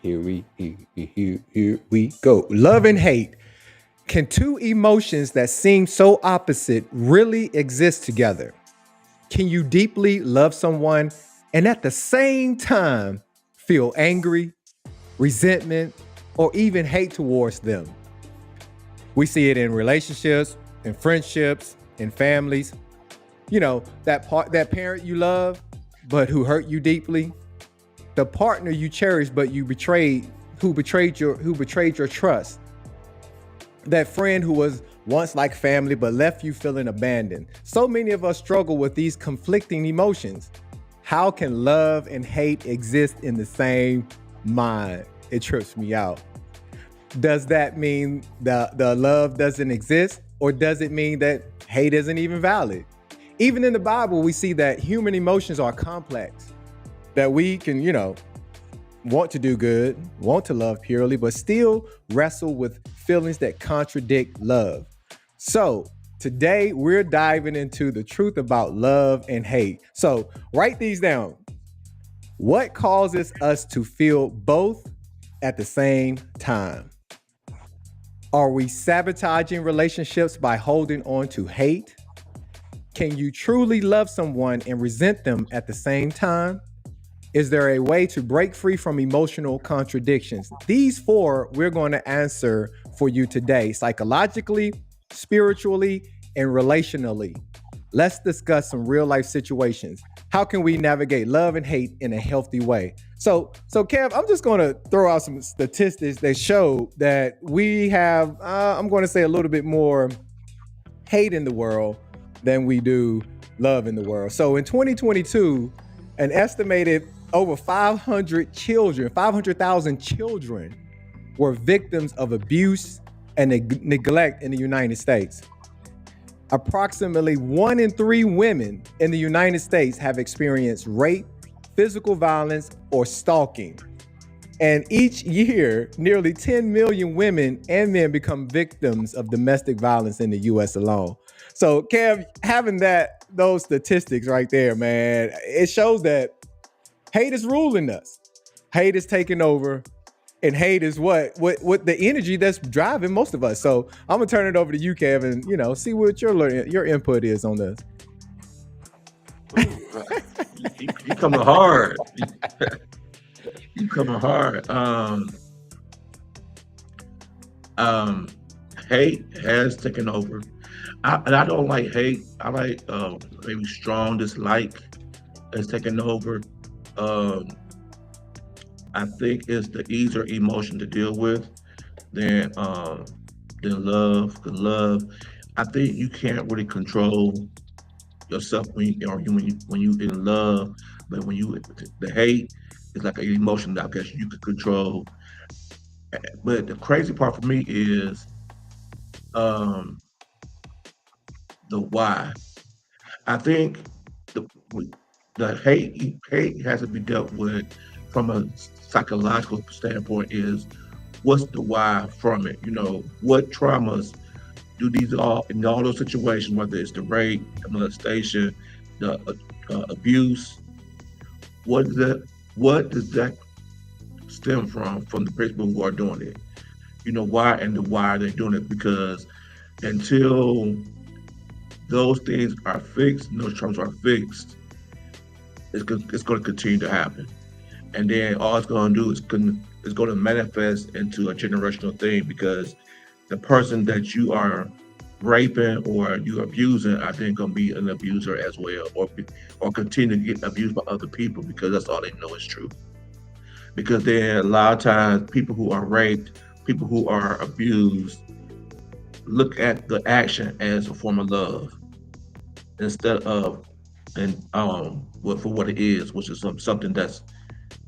Here we go. Love and hate. Can two emotions that seem so opposite really exist together? Can you deeply love someone and at the same time feel angry, resentment, or even hate towards them? We see it in relationships, in friendships, in families. That parent you love but who hurt you deeply, the partner you cherish but you betrayed, who betrayed your trust, that friend who was once like family but left you feeling abandoned. So many of us struggle with these conflicting emotions. How can love and hate exist in the same mind? It trips me out. Does that mean the love doesn't exist, or does it mean that hate isn't even valid? Even in the Bible, we see that human emotions are complex, that we can, want to do good, want to love purely, but still wrestle with feelings that contradict love. So, today we're diving into the truth about love and hate. So, write these down. What causes us to feel both at the same time? Are we sabotaging relationships by holding on to hate? Can you truly love someone and resent them at the same time? Is there a way to break free from emotional contradictions? These four we're going to answer for you today, psychologically, spiritually, and relationally. Let's discuss some real life situations. How can we navigate love and hate in a healthy way? So Kev, I'm just going to throw out some statistics that show that we have, I'm going to say, a little bit more hate in the world than we do love in the world. So in 2022, an estimated over 500,000 children were victims of abuse and neglect in the United States. Approximately 1 in 3 women in the United States have experienced rape, physical violence, or stalking. And each year, nearly 10 million women and men become victims of domestic violence in the US alone. So, Kev, having those statistics right there, man, it shows that hate is ruling us. Hate is taking over, and hate is what the energy that's driving most of us. So, I'm gonna turn it over to you, Kev, and see what your input is on this. Ooh, you coming hard. You coming hard. Um, Hate has taken over. And I don't like hate. I like maybe strong dislike has taken over. Um, I think it's the easier emotion to deal with than than love. 'Cause love, I think you can't really control yourself when you in love, but when you the hate is like an emotion that I guess you could control. But the crazy part for me is um the why. I think the the hate has to be dealt with from a psychological standpoint. Is what's the why from it? You know, what traumas do these all in all those situations, whether it's the rape, the molestation, the abuse, what is that? What does that stem from the people who are doing it? You know why and the why they're doing it because until those things are fixed, and those traumas are fixed, it's going to continue to happen. And then all it's going to do is going to manifest into a generational thing because the person that you are raping or you abusing, I think, going to be an abuser as well, or continue to get abused by other people because that's all they know is true. Because then a lot of times, people who are raped, people who are abused, look at the action as a form of love instead of for what it is, which is something that's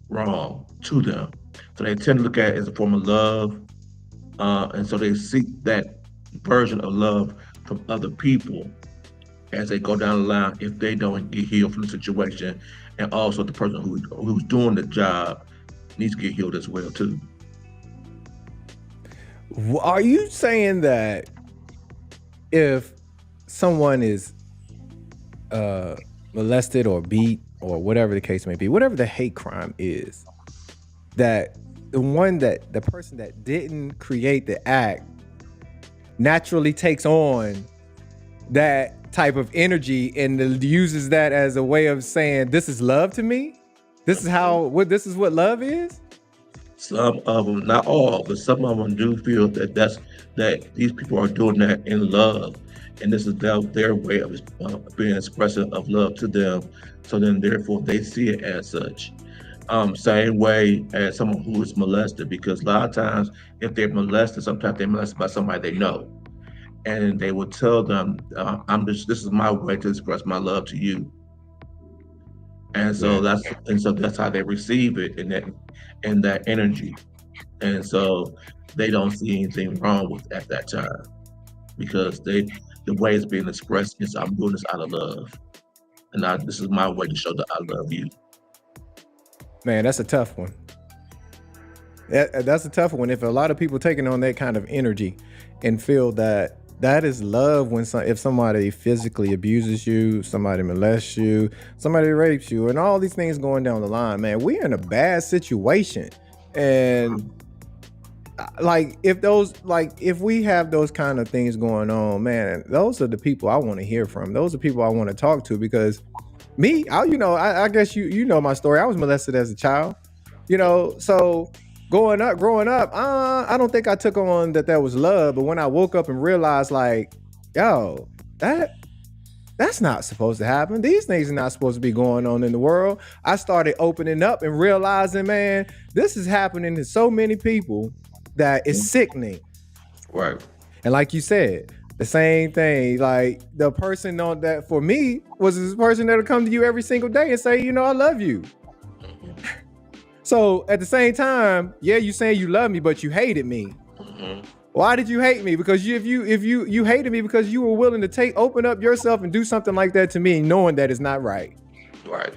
wrong to them. So they tend to look at it as a form of love, and so they seek that version of love from other people as they go down the line if they don't get healed from the situation, and also the person who's doing the job needs to get healed as well too. Are you saying that if someone is uh, molested or beat or whatever the case may be, whatever the hate crime is, that the person that didn't create the act naturally takes on that type of energy and uses that as a way of saying, this is love to me. This is what love is. Some of them, not all, but some of them do feel that these people are doing that in love, and this is their way of being expressive of love to them. So then, therefore, they see it as such. Same way as someone who is molested, because a lot of times, if they're molested, sometimes they're molested by somebody they know, and they will tell them, "I'm just this is my way to express my love to you." And so Yeah. that's how they receive it in that energy. And so they don't see anything wrong with at that time because the way it's being expressed is I'm doing this out of love. And this is my way to show that I love you. Man, that's a tough one. That's a tough one. If a lot of people taking on that kind of energy and feel that that is love when if somebody physically abuses you, somebody molests you, somebody rapes you, and all these things going down the line, man, we're in a bad situation. And if we have those kind of things going on, man, those are the people I want to hear from. Those are people I want to talk to because I guess you know my story. I was molested as a child, so growing up, I don't think I took on that was love. But when I woke up and realized, like, yo, that's not supposed to happen. These things are not supposed to be going on in the world. I started opening up and realizing, man, this is happening to so many people that it's sickening. Right. And like you said, the same thing, like the person on that for me was this person that'll come to you every single day and say, I love you. So at the same time, yeah, you saying you love me, but you hated me. Mm-hmm. Why did you hate me? Because if you hated me because you were willing to open up yourself and do something like that to me, knowing that it's not right. Right.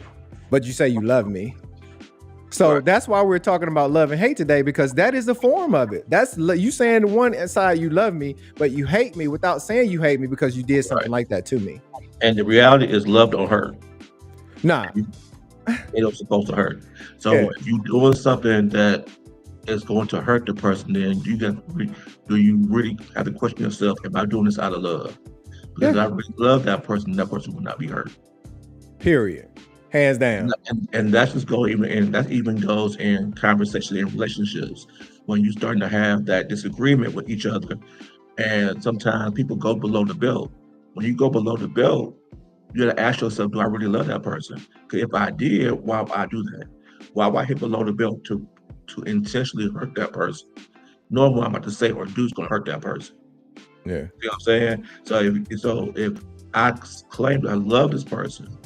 But you say you love me. So That's why we're talking about love and hate today, because that is the form of it. That's you saying the one side you love me, but you hate me without saying you hate me because you did something like that to me. And the reality is love don't hurt. Nah. It don't supposed to hurt. So if you're doing something that is going to hurt the person, then do you really have to question yourself, am I doing this out of love? Because I really love that person will not be hurt. Period. Hands down. And that's just that even goes in conversation and relationships when you're starting to have that disagreement with each other. And sometimes people go below the belt. When you go below the belt, you got to ask yourself, do I really love that person? Because if I did, why would I do that? Why would I hit below the belt to intentionally hurt that person? Knowing what I'm about to say or do is going to hurt that person. Yeah. You know what I'm saying? So if I claim that I love this person,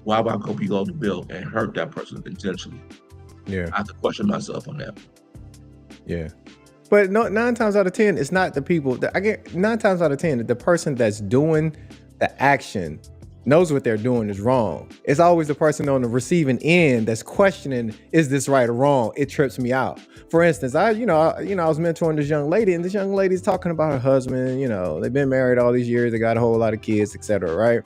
why would I go below the belt and hurt that person intentionally? Yeah. I have to question myself on that. Yeah. But 9 times out of 10, it's not the people that I get 9 times out of 10, the person that's doing the action knows what they're doing is wrong. It's always the person on the receiving end that's questioning, is this right or wrong? It trips me out. For instance, I was mentoring this young lady, and this young lady's talking about her husband. They've been married all these years, they got a whole lot of kids, etc. Right?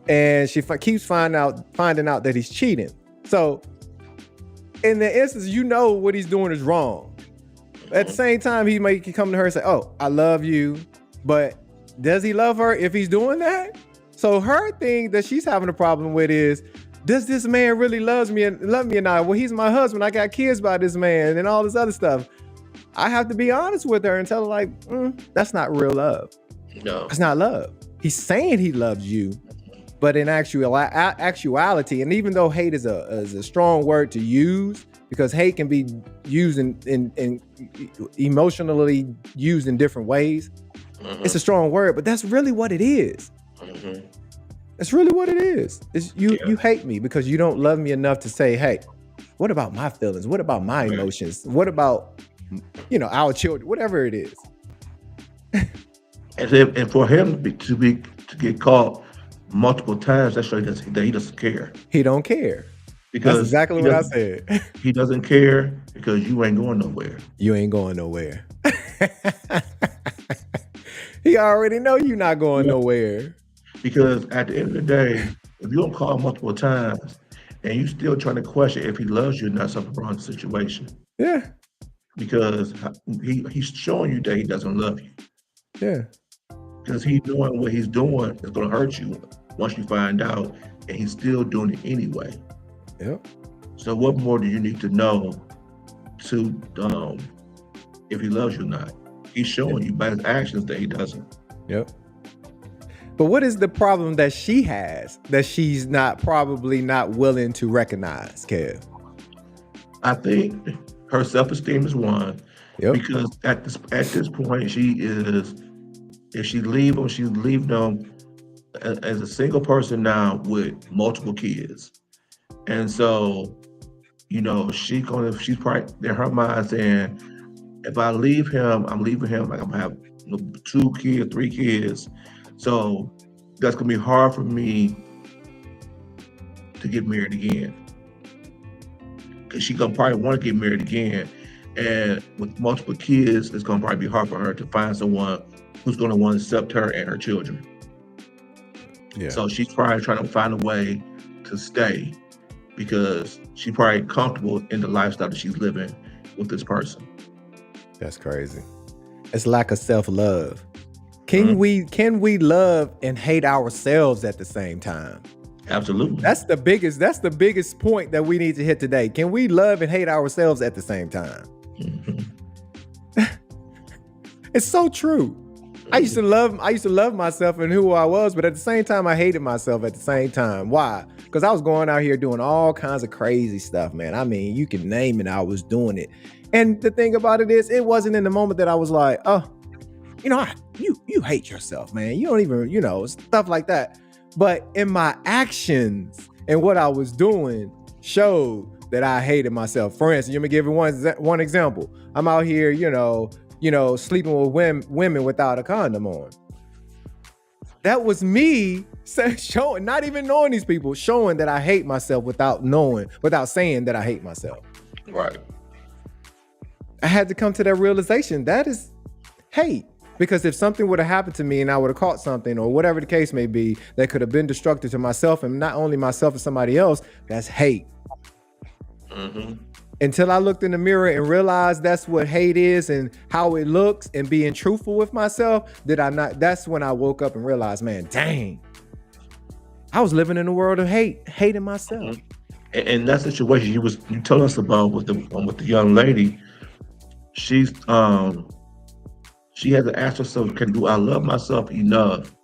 And she keeps finding out that he's cheating. So, in the instance, what he's doing is wrong. At the same time, he might come to her and say, "Oh, I love you," but does he love her if he's doing that? So her thing that she's having a problem with is, does this man really love me or not? Well, he's my husband. I got kids by this man and all this other stuff. I have to be honest with her and tell her, like, that's not real love. No. It's not love. He's saying he loves you, but in actuality, and even though hate is a strong word to use, because hate can be used in emotionally used in different ways. Mm-hmm. It's a strong word, but that's really what it is. Mm-hmm. That's really what it is. You hate me because you don't love me enough to say, hey, what about my feelings? What about my emotions? What about, our children? Whatever it is. And for him to get caught multiple times, that shows that he doesn't care. He don't care. Because that's exactly what I said. He doesn't care because you ain't going nowhere. You ain't going nowhere. He already know you're not going nowhere. Because at the end of the day, if you don't call multiple times and you still trying to question if he loves you, not something wrong with the situation. Yeah. because he's showing you that he doesn't love you. Yeah. Because he's doing what he's doing is going to hurt you once you find out, and he's still doing it anyway. Yep. So what more do you need to know to if he loves you or not? He's showing you by his actions that he doesn't. Yep. But what is the problem that she has that she's probably not willing to recognize, Kev? I think her self-esteem is one, Yep. because at this point she is, if she leave him, she's leaving him as a single person now with multiple kids. And so, she's probably in her mind saying, if I leave him, I'm leaving him like I'm gonna have 2 kids, 3 kids. So that's gonna be hard for me to get married again. Because she's gonna probably want to get married again. And with multiple kids, it's gonna probably be hard for her to find someone who's gonna want to accept her and her children. Yeah. So she's probably trying to find a way to stay, because she's probably comfortable in the lifestyle that she's living with this person. That's crazy. It's lack of self-love. Can we love and hate ourselves at the same time? Absolutely. That's the biggest point that we need to hit today. Can we love and hate ourselves at the same time? Mm-hmm. It's so true. I used to love myself and who I was, but at the same time, I hated myself at the same time. Why? Because I was going out here doing all kinds of crazy stuff, man. I mean, you can name it, I was doing it. And the thing about it is, it wasn't in the moment that I was like, oh, you hate yourself, man. You don't even, stuff like that. But in my actions and what I was doing showed that I hated myself. For instance, let me give you one example. I'm out here, sleeping with women without a condom on. That was me showing, not even knowing these people, showing that I hate myself without saying that I hate myself. Right. I had to come to that realization. That is hate. Because if something would have happened to me and I would have caught something or whatever the case may be that could have been destructive to myself, and not only myself and somebody else, that's hate. Mm-hmm. Until I looked in the mirror and realized that's what hate is and how it looks, and being truthful with myself, that's when I woke up and realized, man, dang, I was living in a world of hating myself. And that situation you told us about with the young lady, she had to ask herself, do I love myself enough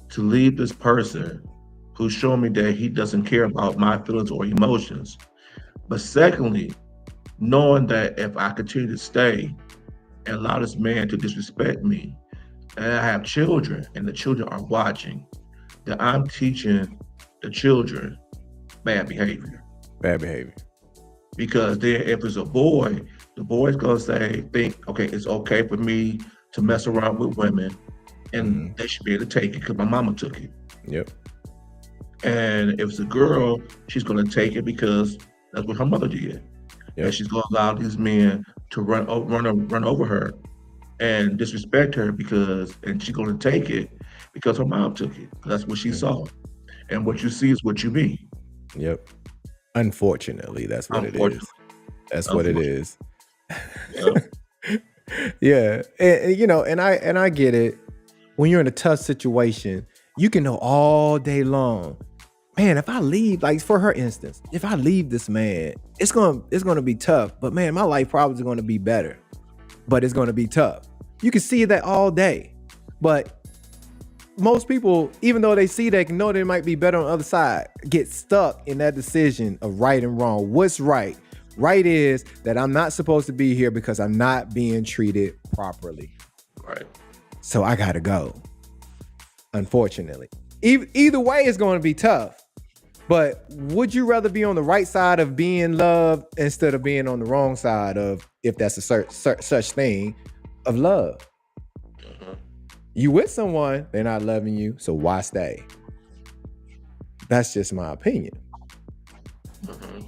to leave this person who's showing me that he doesn't care about my feelings or emotions? But secondly, knowing that if I continue to stay and allow this man to disrespect me, and I have children and the children are watching, that I'm teaching the children bad behavior. Bad behavior. Because then if it's a boy, the boy's gonna think, okay, it's okay for me to mess around with women, and they should be able to take it because my mama took it. Yep. And if it's a girl, she's gonna take it because that's what her mother did. Yep. And she's gonna allow these men to run over her and disrespect her and she's gonna take it because her mom took it. That's what she saw. And what you see is what you be. Yep. Unfortunately, that's what it is. That's what it is. Yep. Yeah. And I get it. When you're in a tough situation, you can know all day long, man, if I leave, like for her instance, if I leave this man, it's gonna be tough. But man, my life probably is gonna be better. But it's gonna be tough. You can see that all day. But most people, even though they see that, know they might be better on the other side, get stuck in that decision of right and wrong. What's right? Right is that I'm not supposed to be here because I'm not being treated properly. Right. So I gotta go. Unfortunately. Either way, it's going to be tough. But would you rather be on the right side of being loved instead of being on the wrong side of, if that's a such thing, of love? Mm-hmm. You with someone, they're not loving you, so why stay? That's just my opinion. Mm-hmm.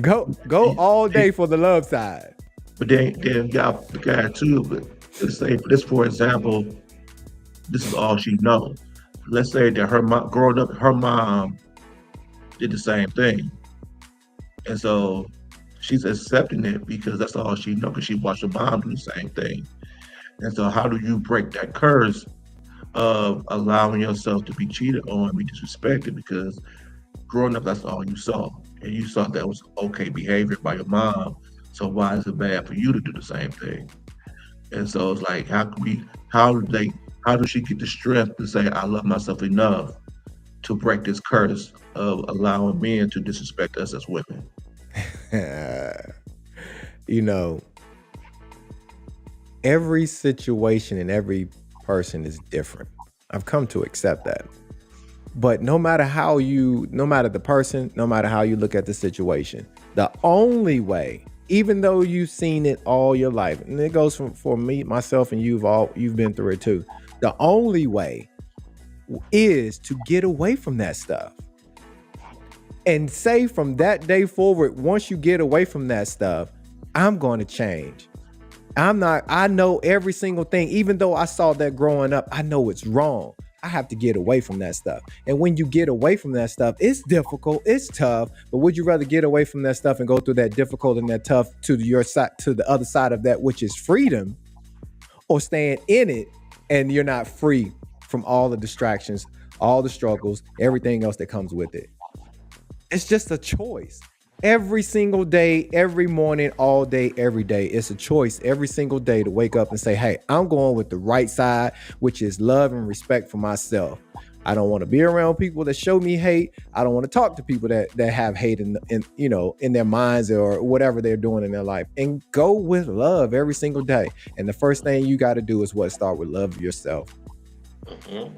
Go all day for the love side. But then you got the guy too. But let's say, for example, this is all she knows. Let's say that her mom, growing up, her mom did the same thing, and so she's accepting it because that's all she knows. Because she watched her mom do the same thing. And so, how do you break that curse of allowing yourself to be cheated on, be disrespected? Because growing up, that's all you saw, and you saw that was okay behavior by your mom. So why is it bad for you to do the same thing? And so it's like, how does she get the strength to say, I love myself enough to break this curse of allowing men to disrespect us as women? You know, every situation and every person is different. I've come to accept that. But no matter the person, no matter how you look at the situation, the only way, even though you've seen it all your life, and it goes for me, myself, and you've been through it too. The only way is to get away from that stuff and say from that day forward, once you get away from that stuff, I'm going to change. I know every single thing, even though I saw that growing up, I know it's wrong. I have to get away from that stuff. And when you get away from that stuff, it's difficult, it's tough, but would you rather get away from that stuff and go through that difficult and that tough to your side, to the other side of that, which is freedom, or staying in it and you're not free from all the distractions, all the struggles, everything else that comes with it? It's just a choice. Every single day, every morning, all day, every day. It's a choice every single day to wake up and say, hey, I'm going with the right side, which is love and respect for myself. I don't want to be around people that show me hate. I don't want to talk to people that have hate in their minds or whatever they're doing in their life. And go with love every single day. And the first thing you got to do is what? Start with love of yourself. Mhm.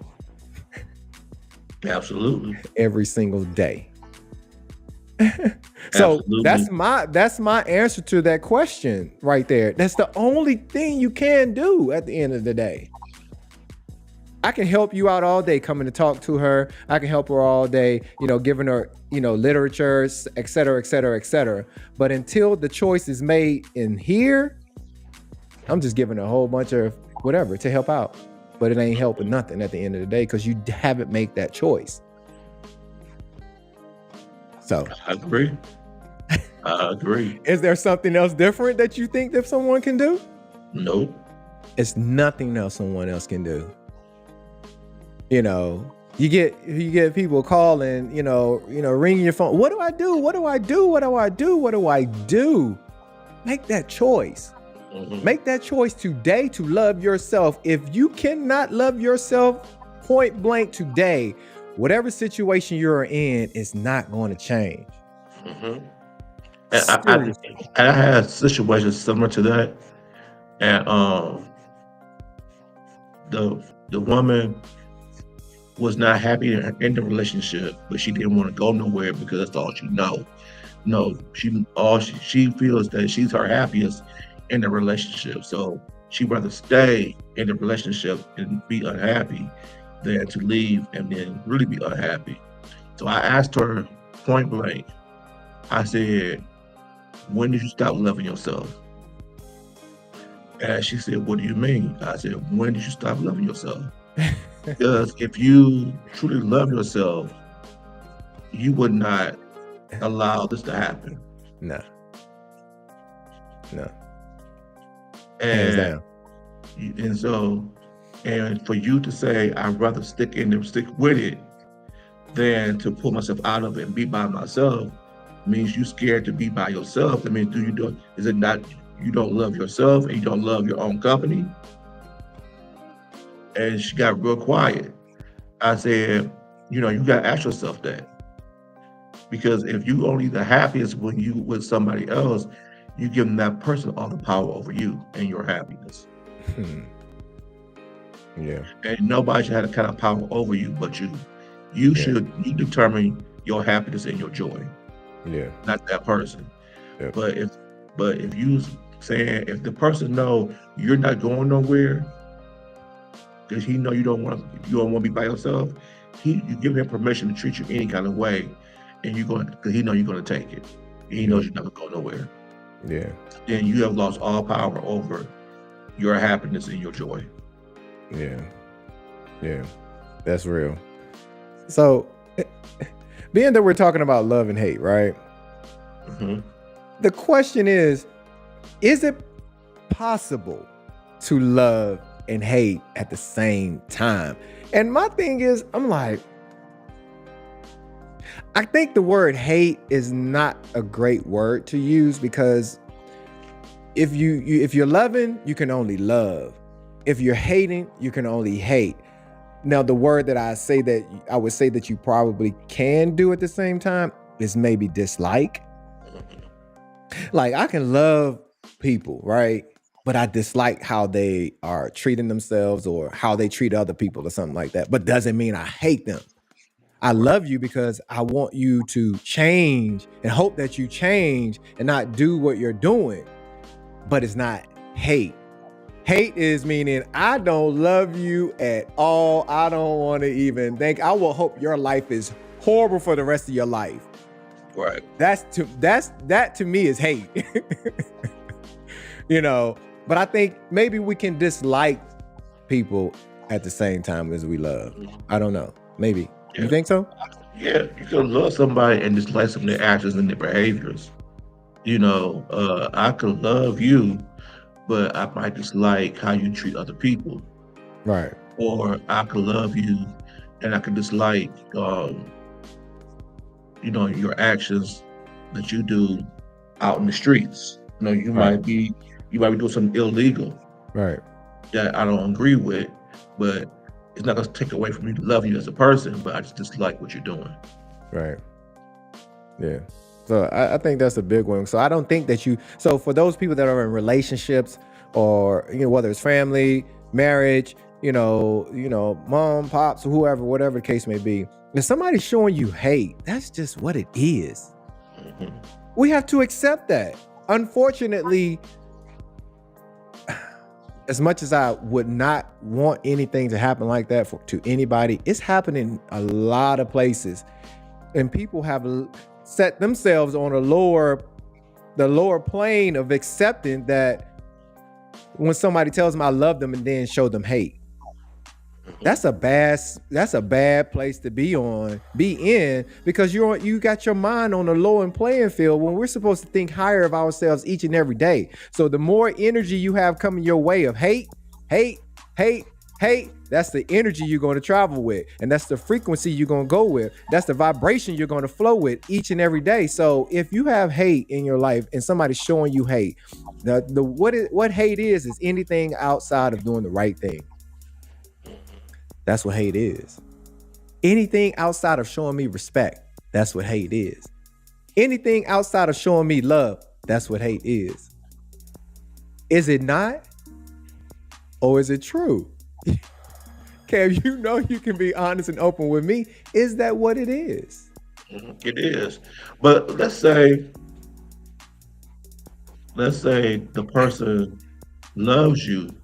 Absolutely. Every single day. So Absolutely. that's my answer to that question right there. That's the only thing you can do at the end of the day. I can help you out all day coming to talk to her. I can help her all day, giving her, literature, et cetera, et cetera, et cetera. But until the choice is made in here, I'm just giving a whole bunch of whatever to help out. But it ain't helping nothing at the end of the day because you haven't made that choice. So I agree. I agree. is there something else different that you think that someone can do? Nope. It's nothing else someone else can do. You get people calling, ringing your phone. What do I do? What do I do? What do I do? What do I do? Make that choice. Mhm. Make that choice today to love yourself. If you cannot love yourself point blank today, whatever situation you're in is not going to change. Mhm. And Seriously. I had situations similar to that, and the woman was not happy in the relationship, but she didn't want to go nowhere because that's all she know. No, she feels that she's her happiest in the relationship, so she rather stay in the relationship and be unhappy than to leave and then really be unhappy. So I asked her point blank. I said, "When did you stop loving yourself?" And she said, "What do you mean?" I said, "When did you stop loving yourself?" Because if you truly love yourself, you would not allow this to happen. No, no, hands And down. and so, and for you to say, I'd rather stick with it than to pull myself out of it and be by myself means you scared to be by yourself. I mean, is it not you don't love yourself and you don't love your own company? And she got real quiet. I said, you gotta ask yourself that. Because if you only the happiest when you with somebody else, you giving that person all the power over you and your happiness. Hmm. Yeah, And nobody should have that kind of power over you but you. You yeah, should you determine your happiness and your joy, yeah, not that person. yeah. But if you saying if the person know you're not going nowhere because he know you don't want to be by yourself, you give him permission to treat you any kind of way, and you're going because he know you're going to take it. And he knows Mhm. you're never going nowhere. Yeah, Then you have lost all power over your happiness and your joy. yeah, yeah. That's real. So, being that we're talking about love and hate, right? Mhm. The question is it possible to love and hate at the same time? And my thing is, I'm like, I think the word hate is not a great word to use, because if you're loving, you can only love. If you're hating, you can only hate. Now, the word that I would say that you probably can do at the same time is maybe dislike. Like, I can love people, right? But I dislike how they are treating themselves or how they treat other people or something like that. But doesn't mean I hate them. I love you because I want you to change and hope that you change and not do what you're doing. But it's not hate. Hate is meaning I don't love you at all. I don't want to even think. I will hope your life is horrible for the rest of your life. Right. That to me is hate. But I think maybe we can dislike people at the same time as we love. I don't know. Maybe. Yeah. You think so? Yeah, you can love somebody and dislike some of their actions and their behaviors. I could love you, but I might dislike how you treat other people. Right. Or I could love you and I could dislike, your actions that you do out in the streets. You Right. might be doing something illegal Right. that I don't agree with, but it's not gonna take away from me loving you as a person, but I just dislike what you're doing. Right. Yeah. So I think that's a big one. So I don't think that so for those people that are in relationships, or whether it's family, marriage, mom, pops, whoever, whatever the case may be, if somebody's showing you hate, that's just what it is. Mhm. We have to accept that. Unfortunately, as much as I would not want anything to happen like that to anybody, it's happening a lot of places. And people have set themselves on the lower plane of accepting that when somebody tells them I love them and then show them hate. That's a bad place to be in, because you got your mind on a lower playing field when we're supposed to think higher of ourselves each and every day. So the more energy you have coming your way of hate, that's the energy you're going to travel with, and that's the frequency you're going to go with. That's the vibration you're going to flow with each and every day. So if you have hate in your life and somebody's showing you hate, what hate is anything outside of doing the right thing. That's what hate is. Anything outside of showing me respect, that's what hate is. Anything outside of showing me love, that's what hate is. Is it not? Or is it true? Kev, you can be honest and open with me. Is that what it is? It is. But let's say the person loves you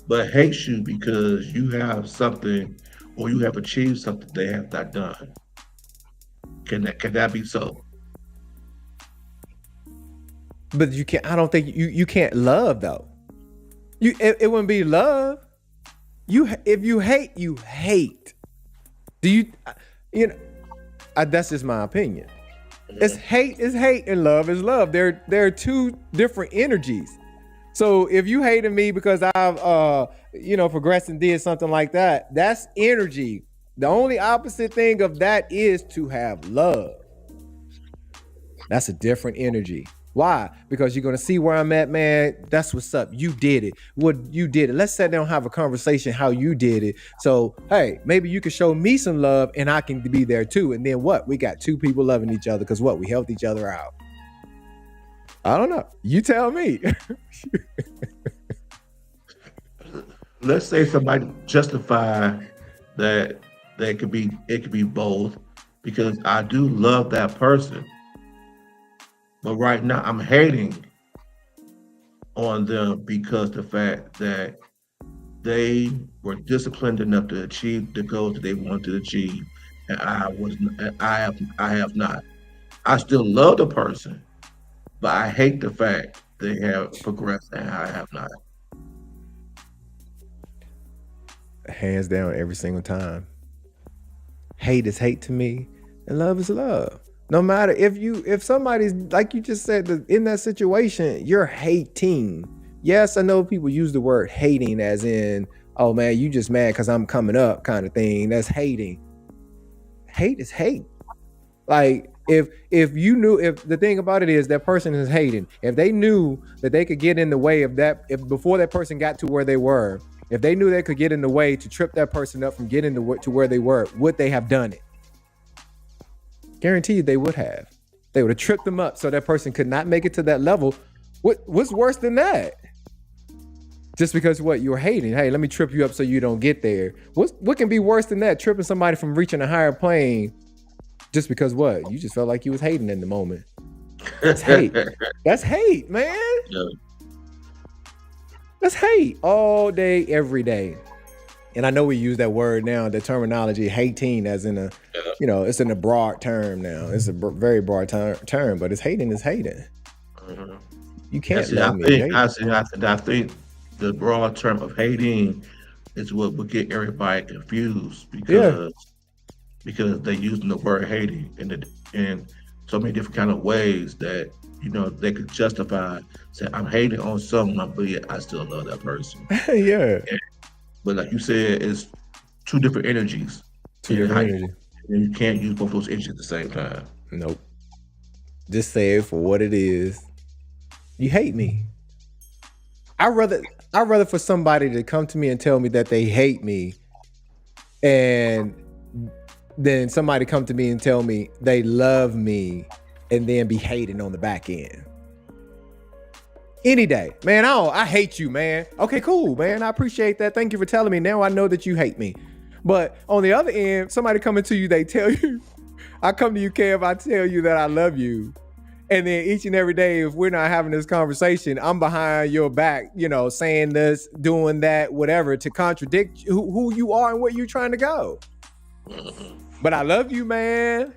but hates you because you have something or you have achieved something they have not done. Can that be so? But you can't. I don't think you can't love though. It wouldn't be love. If you hate, you hate. Do you? That's just my opinion. It's hate is hate and love is love. They're two different energies. So if you hated me because I've progressed and did something like that, that's energy. The only opposite thing of that is to have love. That's a different energy. Why? Because you're gonna see where I'm at, man. That's what's up. You did it. What you did it. Let's sit down and have a conversation how you did it. So hey, maybe you can show me some love and I can be there too. And then what? We got two people loving each other because we helped each other out. I don't know. You tell me. Let's say somebody justify that it could be both, because I do love that person, but right now I'm hating on them because the fact that they were disciplined enough to achieve the goals that they wanted to achieve, and I have not. I still love the person, but I hate the fact they have progressed and I have not. Hands down, every single time. Hate is hate to me, and love is love. No matter if somebody's like you just said in that situation, you're hating. Yes, I know people use the word hating as in, oh man, you just mad because I'm coming up kind of thing. That's hating. Hate is hate. Like if you knew if the thing about it is that person is hating, if they knew that they could get in the way of that, if before that person got to where they were, if they knew they could get in the way to trip that person up from getting to where they were, would they have done it? Guaranteed they would have. They would have tripped them up so that person could not make it to that level. What's worse than that? Just because what you're hating, hey, let me trip you up so you don't get there. What can be worse than that? Tripping somebody from reaching a higher plane just because what? You just felt like you was hating in the moment. That's hate. That's hate, man. Yeah. That's hate all day, every day. And I know we use that word now, the terminology hating, as in a, it's in a broad term now. It's a very broad term, but it's hating is hating. Mhm. You And can't see, love me. I think the broad term of hating is what would get everybody confused Yeah. because they're using the word hating in so many different kind of ways that they could justify say I'm hating on someone, but yet I still love that person. Yeah. But like you said, it's two different energies, Two and different energy. you can't use both those energies at the same time. Nope. Just say it for what it is. You hate me. I'd rather for somebody to come to me and tell me that they hate me, and then somebody come to me and tell me they love me, and then be hating on the back end. Any day, man. I hate you, man. Okay, cool, man. I appreciate that. Thank you for telling me. Now I know that you hate me. But on the other end, somebody coming to you, they tell you, I come to you, Kev, I tell you that I love you. And then each and every day, if we're not having this conversation, I'm behind your back, saying this, doing that, whatever, to contradict who you are and where you're trying to go. But I love you, man.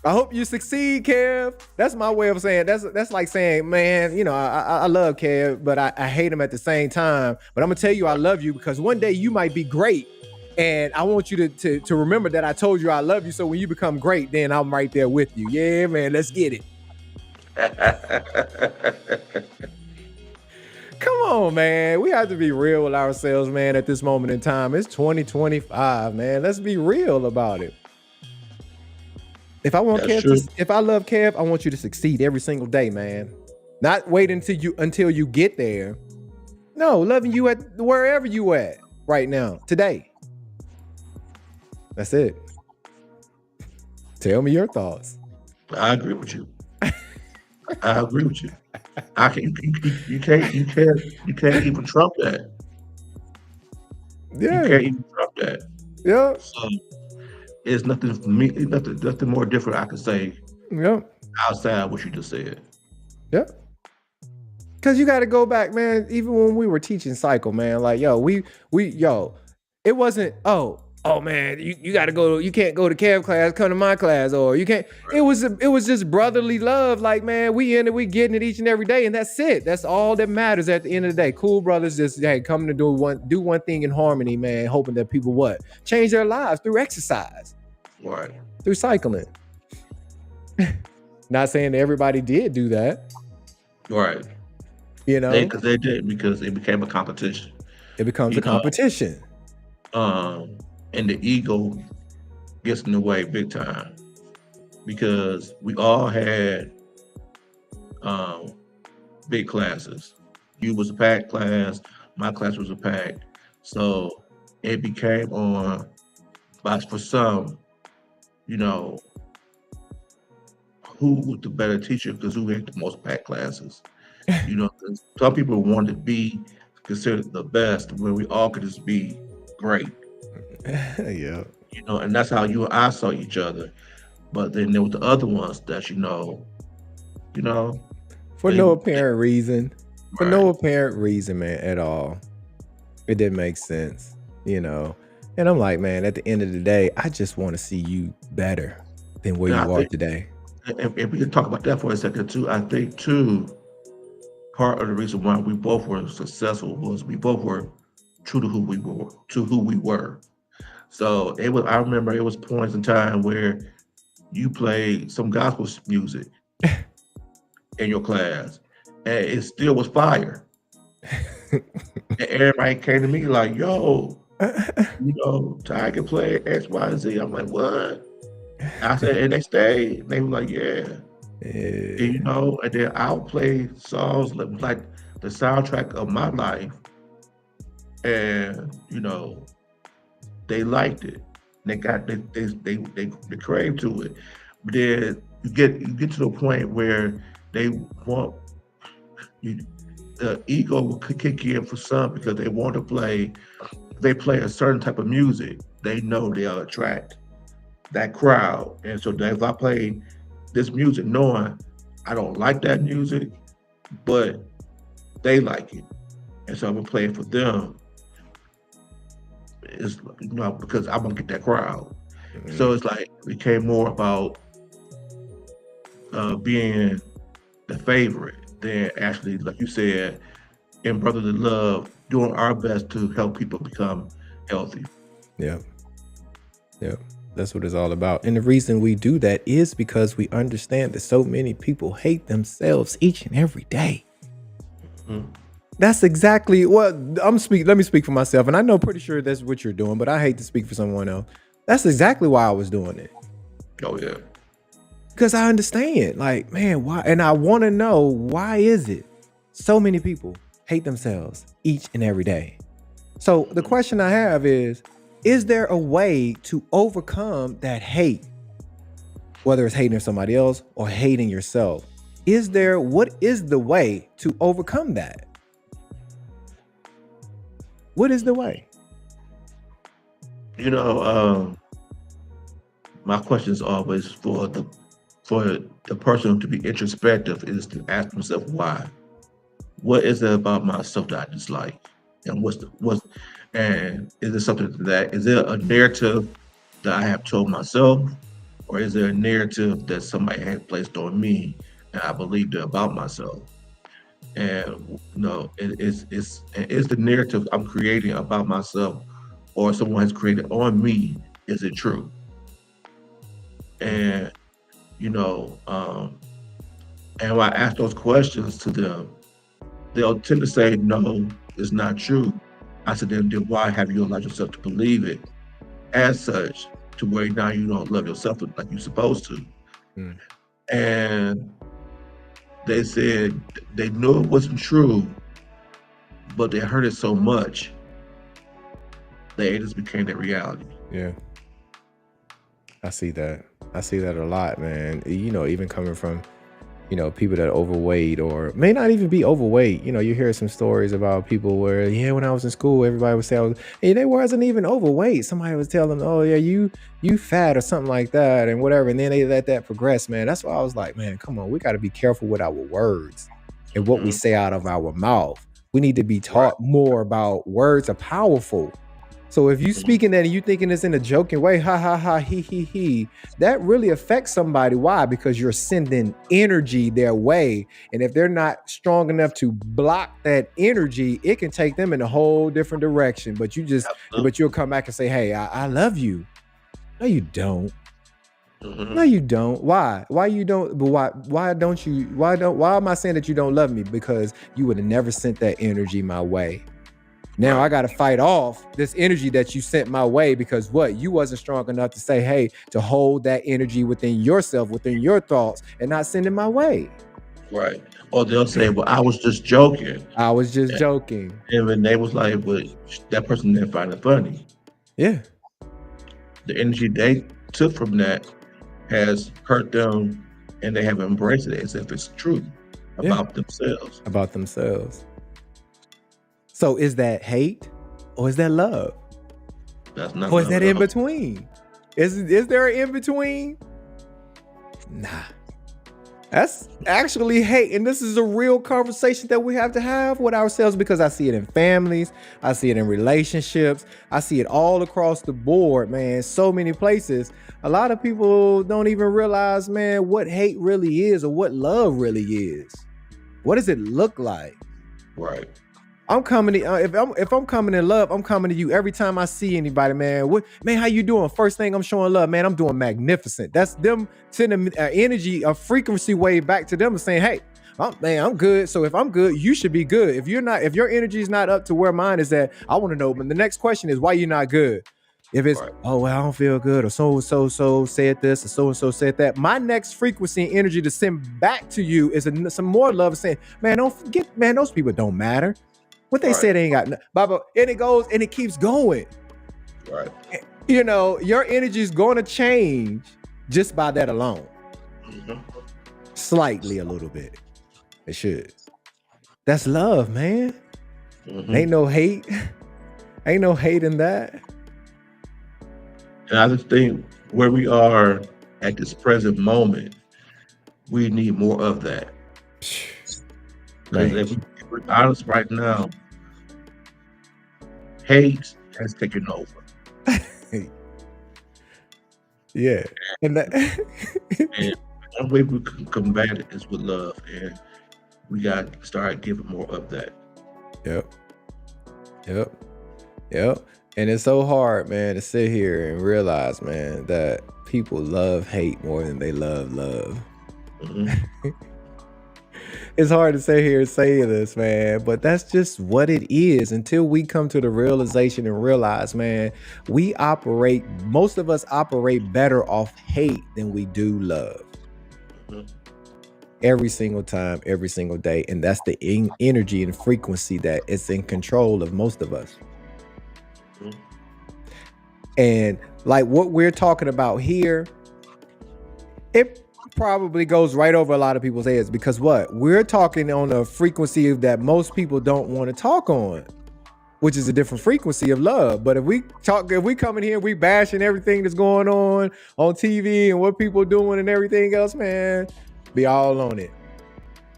I hope you succeed, Kev. That's my way of saying that's like saying, man, I love Kev, but I hate him at the same time. But I'm gonna tell you I love you because one day you might be great. And I want you to remember that I told you I love you. So when you become great, then I'm right there with you. Yeah, man, let's get it. Come on, man. We have to be real with ourselves, man, at this moment in time. It's 2025, man. Let's be real about it. If I want That's Kev, true. if I love Kev, I want you to succeed every single day, man. Not wait until you get there. No, loving you at wherever you at right now, today. That's it. Tell me your thoughts. I agree with you. I agree with you. I can you can't even trump that. You Yeah, can't even trump that. yeah, So it's nothing for me. Nothing more different I can say yeah, outside what you just said. yeah. Cause you got to go back, man. Even when we were teaching cycle, man, like it wasn't. Oh man, you got to go. You can't go to Kev class. Come to my class, or you can't. It was just brotherly love. Like man, we in it, we getting it each and every day, and that's it. That's all that matters at the end of the day. Cool brothers, just coming to do one thing in harmony, man. Hoping that people change their lives through exercise, Right. through cycling. Not saying that everybody did do that, Right. They did because it became a competition. it becomes You a know, competition. and the ego gets in the way big time because we all had um big classes. You was a packed class, my class was a packed. So it became on but for some, you know, who was the better teacher because who had the most packed classes. 'Cause some people wanted to be considered the best when we all could just be great. Yeah. And that's how you and I saw each other. But then there was the other ones that you know, For they no apparent reason. For no right. apparent reason, man, at all. It didn't make sense, you know. And I'm like, man, at the end of the day, I just want to see you better than where And I you are think today. if we can talk about that for a second too, I think too, part of the reason why we both were successful was we both were true to who we were. So I remember it was points in time where you played some gospel music in your class, and it still was fire. And everybody came to me like, "Yo, Ty can play X, Y, and Z." I'm like, "What?" I said, and they stayed. They were like, "Yeah." And, Yeah. and then I'll play songs like the soundtrack of my life, and they liked it. They got they crave to it. But then you get to the point where they want you, the ego will kick in for some because they want to play. They play a certain type of music. They know they'll attract that crowd, and so that if I play this music, knowing I don't like that music, but they like it, and so I'm gonna play it for them. It's because I'm gonna get that crowd. So Mm, it's like it became more about being the favorite than actually, like you said, in brotherly love, doing our best to help people become healthy. yeah. Yeah. That's what it's all about. And the reason we do that is because we understand that so many people hate themselves each and every day. Mhm. That's exactly what let me speak for myself. And I know pretty sure that's what you're doing, but I hate to speak for someone else. That's exactly why I was doing it. Oh yeah. Because I understand. Like, man, why? And I want to know, why is it so many people hate themselves each and every day? So the Mhm. question I have is there a way to overcome that hate, whether it's hating somebody else or hating yourself? What is the way to overcome that? What is the way? You know, my question is always for the person to be introspective is to ask themselves why. What is it about myself that I dislike? And is it something that is it a narrative that I have told myself, or is there a narrative that somebody has placed on me and I believed it about myself? And is the narrative I'm creating about myself or someone has created on me, is it true? Mm, And you know, um, and when I ask those questions to them, they'll tend to say, no, it's not true. I said, then why have you allowed yourself to believe it as such to where now you don't love yourself like you're supposed to? mm. And they said they knew it wasn't true, but they heard it so much that it just became their reality. Yeah, I see that. I see that a lot, man. Even coming from people that are overweight or may not even be overweight. You hear some stories about people where, yeah, when I was in school, everybody would say and they wasn't even overweight. Somebody was telling them, oh yeah, you fat or something like that and whatever. And then they let that progress, man. That's why I was like, man, come on, we got to be careful with our words and what we Mhm. say out of our mouth. We need to be Right. taught more about words are powerful. So if you Mhm. speaking that and you thinking it's in a joking way, ha ha ha, he, that really affects somebody. Why? Because you're sending energy their way. And if they're not strong enough to block that energy, it can take them in a whole different direction. But you'll Absolutely. come back and say, hey, I love you. No, you don't. No, Mhm. you don't. Why? Why you don't? But why don't you? Why am I saying that you don't love me? Because you would have never sent that energy my way. Now I Right. got to fight off this energy that you sent my way because what? You wasn't strong enough to say, hey, to hold that energy within yourself, within your thoughts, and not send it my way. Right. Or they'll say, well, I was just joking. I was just joking. And when they was like, but that person didn't find it funny. Yeah. The energy they took from that has hurt them and they have embraced it as if it's true Yeah. about themselves. About themselves. So is that hate or is that love? That's not Or is love that at in all. between? Is there an in between? Nah. That's actually hate. And this is a real conversation that we have to have with ourselves because I see it in families. I see it in relationships. I see it all across the board, man. So many places. A lot of people don't even realize, man, what hate really is or what love really is. What does it look like? Right. I'm coming to, if I'm coming in love, I'm coming to you every time I see anybody, man. What, man, how you doing? First thing I'm showing love, man, I'm doing magnificent. That's them sending energy, a frequency wave back to them and saying, hey, man, I'm good. So if I'm good, you should be good. If you're not, if your energy is not up to where mine is at, I want to know. But the next question is why you're not good. If it's, Right. oh, well, I don't feel good, or so said this, or so said that, my next frequency and energy to send back to you is some more love, saying, man, don't forget, man, those people don't matter. What they Right. said ain't got Baba, and it goes and it keeps going. Right. You know, your energy is going to change just by that alone. Mhm. Slightly, a little bit. It should. That's love, man. Mhm. Ain't no hate. Ain't no hate in that. And I just think where we are at this present moment, we need more of that. Because Man. if we're honest right now, hate has taken over. Yeah. And that And one way we can combat it is with love. And we got to start giving more of that. Yep. And it's so hard, man, to sit here and realize, man, that people love hate more than they love love. Mhm. It's hard to sit here and say this, man, but that's just what it is until we come to the realization and realize, man, most of us operate better off hate than we do love. Mhm. Every single time, every single day. And that's the energy and frequency that is in control of most of us. Mhm. And like what we're talking about here, it probably goes right over a lot of people's heads, because what we're talking on a frequency that most people don't want to talk on, which is a different frequency of love. But if we come in here, we bashing everything that's going on TV and what people doing and everything else, man, be all on it.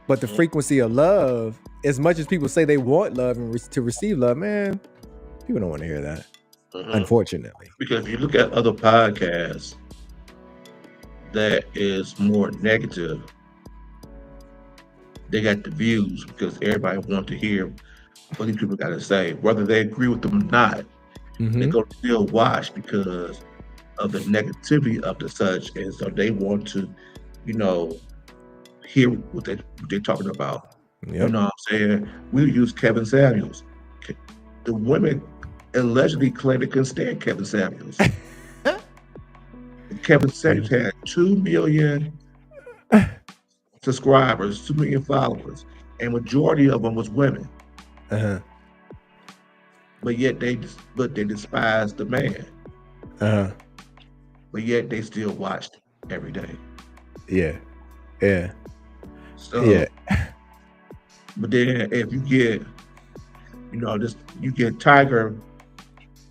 But the Mhm. frequency of love, as much as people say they want love and to receive love, man, people don't want to hear that, Mhm. unfortunately. Because if you look at other podcasts that is more negative, they got the views because everybody wants to hear what these people got to say. Whether they agree with them or not, they're Mhm. going to still watch because of the negativity of the such. And so they want to, you know, hear what they're talking about. You Yep. know what I'm saying? We use Kevin Samuels. The women allegedly claim they couldn't stand Kevin Samuels. Kevin Samuels had 2 million subscribers, 2 million followers, and majority of them was women. Uh-huh. But yet they despise the man. Uh-huh. But yet they still watched every day. Yeah. Yeah. So, Yeah. but then if you get, you get Tiger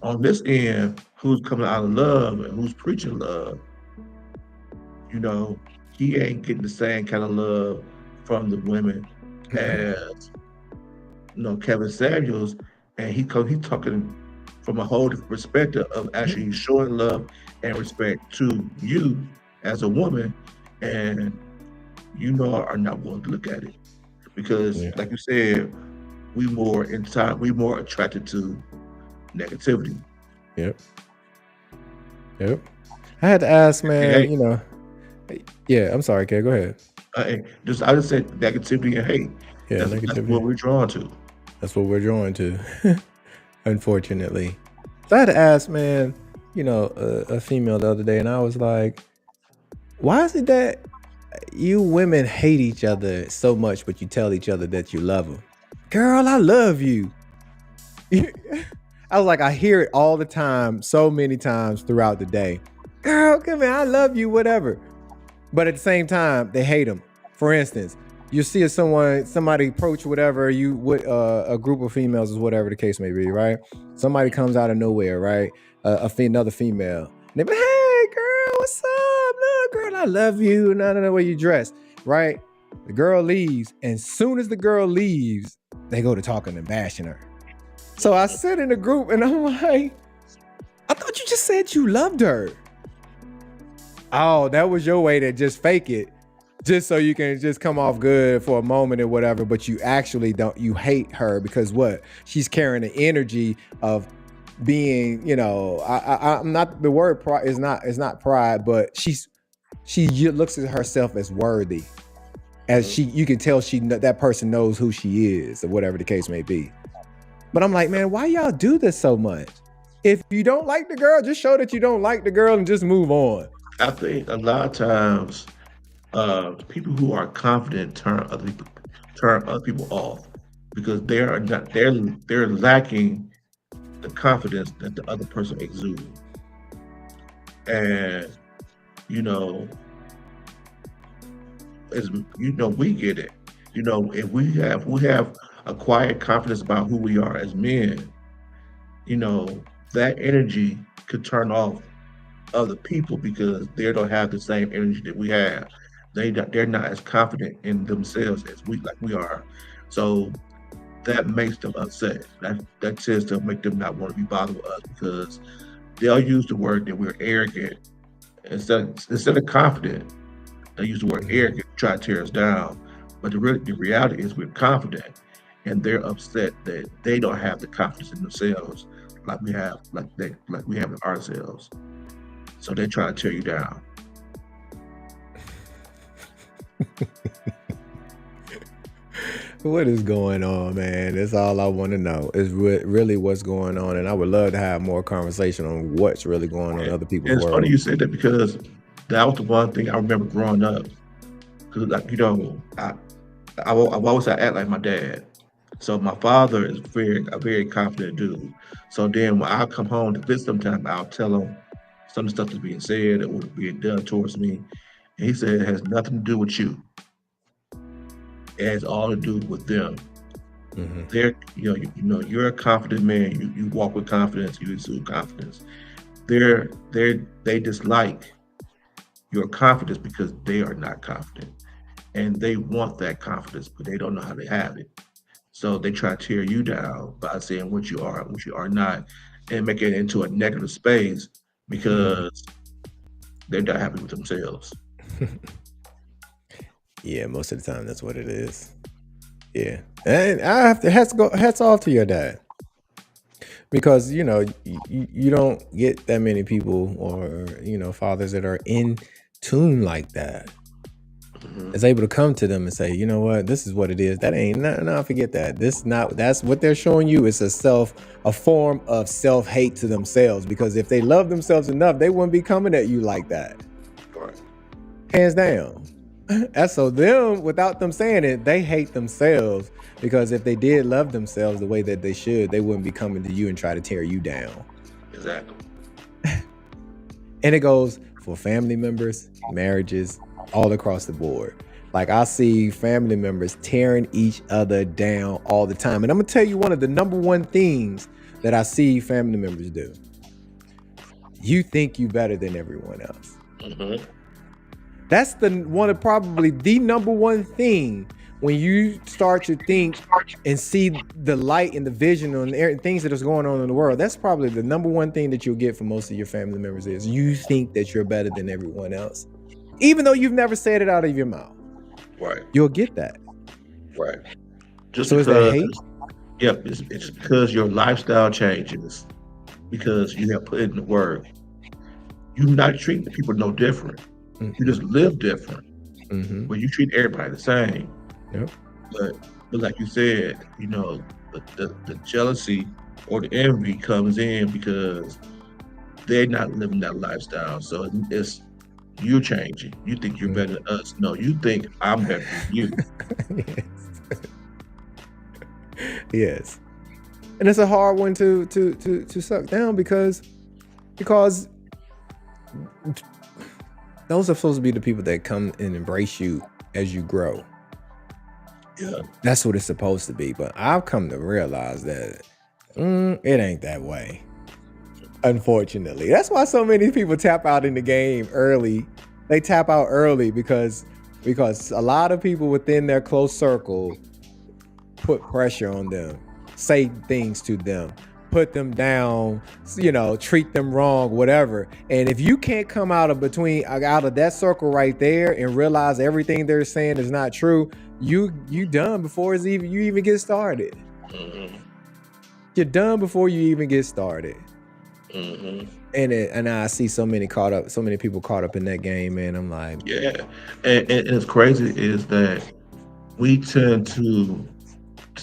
on this end, who's coming out of love and who's preaching love, he ain't getting the same kind of love from the women as Kevin Samuels, and he talking from a whole different perspective of actually showing love and respect to you as a woman, and are not willing to look at it because, Yeah. like you said, we more attracted to negativity. Yep. I had to ask, man, Hey, yeah, I'm sorry, Kay, go ahead. I just said negativity and hate. Yeah, That's negativity. what we're drawn to. That's what we're drawn to, unfortunately. So I had to ask, man, a female the other day, and I was like, why is it that you women hate each other so much, but you tell each other that you love them? Girl, I love you. I was like, I hear it all the time, so many times throughout the day. Girl, come here, I love you, whatever. But at the same time, they hate them. For instance, you see somebody approach whatever you with a group of females, is whatever the case may be, right? Somebody comes out of nowhere, right? Another female. And they be, hey, girl, what's up? No, girl, I love you. And I don't know the way you dress, right? The girl leaves, and soon as the girl leaves, they go to talking and bashing her. So I sit in the group, and I'm like, I thought you just said you loved her. Oh, that was your way to just fake it. just so you can just come off good for a moment or whatever, but you actually don't. You hate her because what? She's carrying the energy of being, I'm not, the word pride is not pride, but she looks at herself as worthy, as you can tell that person knows who she is or whatever the case may be. But I'm like, man, why y'all do this so much? If you don't like the girl, just show that you don't like the girl and just move on. I think a lot of times, people who are confident turn other people off because they are not they're lacking the confidence that the other person exudes. And you know, as we get it. If we have a quiet confidence about who we are as men, you know, that energy could turn off other people because they don't have the same energy that we have. They're not as confident in themselves as we are. So that makes them upset. That tends to make them not want to be bothered with us because they'll use the word that we're arrogant instead of confident. They use the word Mhm. arrogant to try to tear us down. But the reality is we're confident and they're upset that they don't have the confidence in themselves like we have in ourselves. So they try to tear you down. What is going on, man? That's all I want to know is really what's going on. And I would love to have more conversation on what's really going on in And other people's it's funny world. you said that because that was the one thing I remember growing up. Because I've always had to act like my dad. So my father is a very confident dude. So then when I come home to visit sometime, I'll tell him some of the stuff that's being said or being done towards me. And he said it has nothing to do with you. It has all to do with them. Hmm. You're a confident man. You walk with confidence. You exude confidence. They dislike your confidence because they are not confident, and they want that confidence, but they don't know how to have it. So they try to tear you down by saying what you are and what you are not, and make it into a negative space Hmm. because they're not happy with themselves. Yeah, most of the time that's what it is. Yeah, and I have to hats off to your dad because you don't get that many people or fathers that are in tune like that. Mhm. Is able to come to them and say, you know what, this is what it is. That ain't no, forget that. This not That's what they're showing you is a form of self-hate to themselves. Because if they love themselves enough, they wouldn't be coming at you like that. Right. Hands down. And so them, without them saying it, they hate themselves because if they did love themselves the way that they should, they wouldn't be coming to you and try to tear you down. Exactly. And it goes for family members, marriages, all across the board. Like I see family members tearing each other down all the time. And I'm gonna tell you one of the number one things that I see family members do. You think you better than everyone else. Hmm. That's the one of probably the number one thing when you start to think and see the light and the vision on things that is going on in the world. That's probably the number one thing that you'll get from most of your family members is you think that you're better than everyone else, even though you've never said it out of your mouth. Right. You'll get that. Right. Just So is that because, hate? yep, it's because your lifestyle changes because you have put in the work. You not treating people no different. You Mm-mm. just live different, Mm-hmm. but you treat everybody the same. Yep. But like you said, the jealousy or the envy comes in because they're not living that lifestyle. So it's you changing. You think you're better than us. No, you think I'm better than you. Yes. Yes. And it's a hard one to suck down because those are supposed to be the people that come and embrace you as you grow. Yeah. That's what it's supposed to be. But I've come to realize that it ain't that way. Unfortunately, that's why so many people tap out in the game early. They tap out early because a lot of people within their close circle put pressure on them, say things to them, put them down, treat them wrong, whatever. And if you can't come out of that circle right there and realize everything they're saying is not true, you done before you even get started. Mm-hmm. You're done before you even get started. Mm-hmm. And I see so many people caught up in that game, man. I'm like, Yeah, and it's crazy is that we tend to,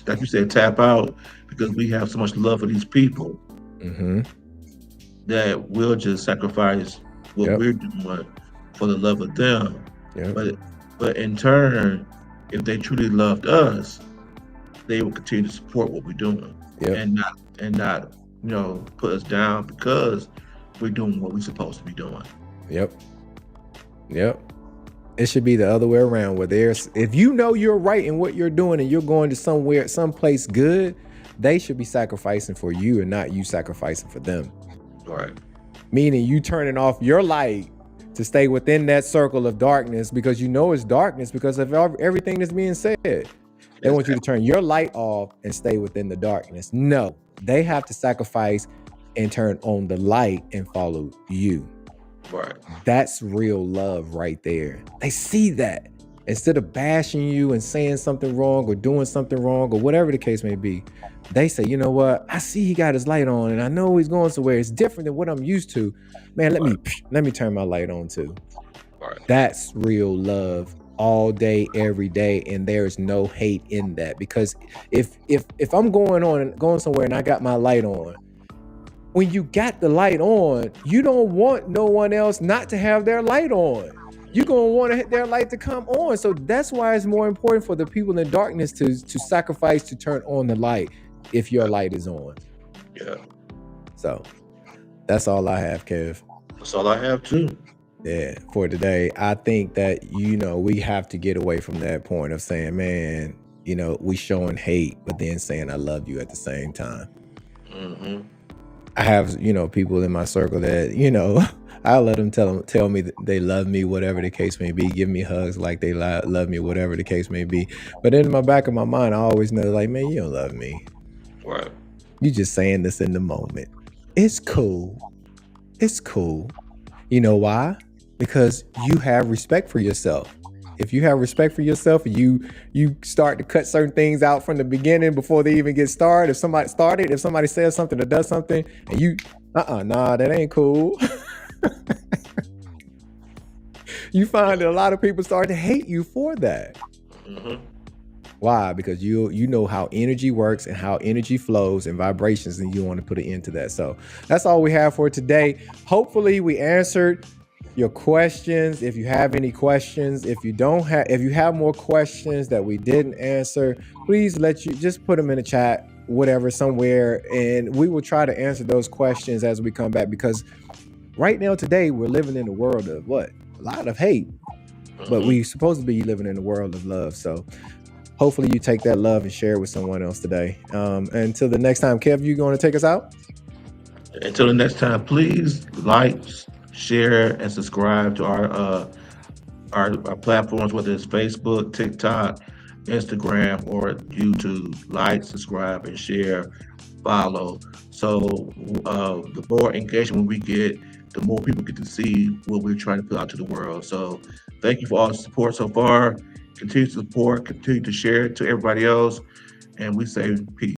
like you said, tap out because we have so much love for these people mm-hmm. that we'll just sacrifice what Yep. we're doing for the love of them. Yep. But in turn, if they truly loved us, they will continue to support what we're doing Yep. and not put us down because we're doing what we're supposed to be doing. Yep. It should be the other way around, where if you know you're right in what you're doing and you're going to someplace good, they should be sacrificing for you and not you sacrificing for them. Right. Meaning you turning off your light to stay within that circle of darkness because you know it's darkness because of everything that's being said. They want you to turn your light off and stay within the darkness. No, they have to sacrifice and turn on the light and follow you. Right. That's real love right there. They see that. Instead of bashing you and saying something wrong or doing something wrong or whatever the case may be, they say, you know what? I see he got his light on and I know he's going somewhere. It's different than what I'm used to. Man, let me turn my light on too. Right. That's real love all day, every day. And there's no hate in that, because if I'm going somewhere and I got my light on, when you got the light on, you don't want no one else not to have their light on. You're going to want their light to come on. So that's why it's more important for the people in darkness to sacrifice to turn on the light if your light is on. Yeah. So that's all I have, Kev. That's all I have too. Yeah, for today. I think that, we have to get away from that point of saying, man, we showing hate, but then saying I love you at the same time. Mm-hmm. I have, people in my circle that, I'll let them tell me that they love me, whatever the case may be, give me hugs like they love me, whatever the case may be. But in the back of my mind, I always know, like, man, you don't love me. Right. You just saying this in the moment. It's cool. You know why? Because you have respect for yourself. If you have respect for yourself and you start to cut certain things out from the beginning before they even get started. If somebody says something or does something and you, nah, that ain't cool. You find that a lot of people start to hate you for that. Mm-hmm. Why? Because you know how energy works and how energy flows and vibrations, and you want to put an end to that. So that's all we have for today. Hopefully we answered your questions. If you have any questions, if you have more questions that we didn't answer, please just put them in the chat, whatever, somewhere, and we will try to answer those questions as we come back, because right now, today, we're living in a world of what? A lot of hate, but we're supposed to be living in a world of love. So hopefully you take that love and share it with someone else today. Until the next time, Kev, you going to take us out? Until the next time, please like, share, and subscribe to our platforms, whether it's Facebook, TikTok, Instagram, or YouTube. Like, subscribe, and share, follow. So the more engagement we get, the more people get to see what we're trying to put out to the world. So thank you for all the support so far. Continue to support, continue to share it to everybody else. And we say peace.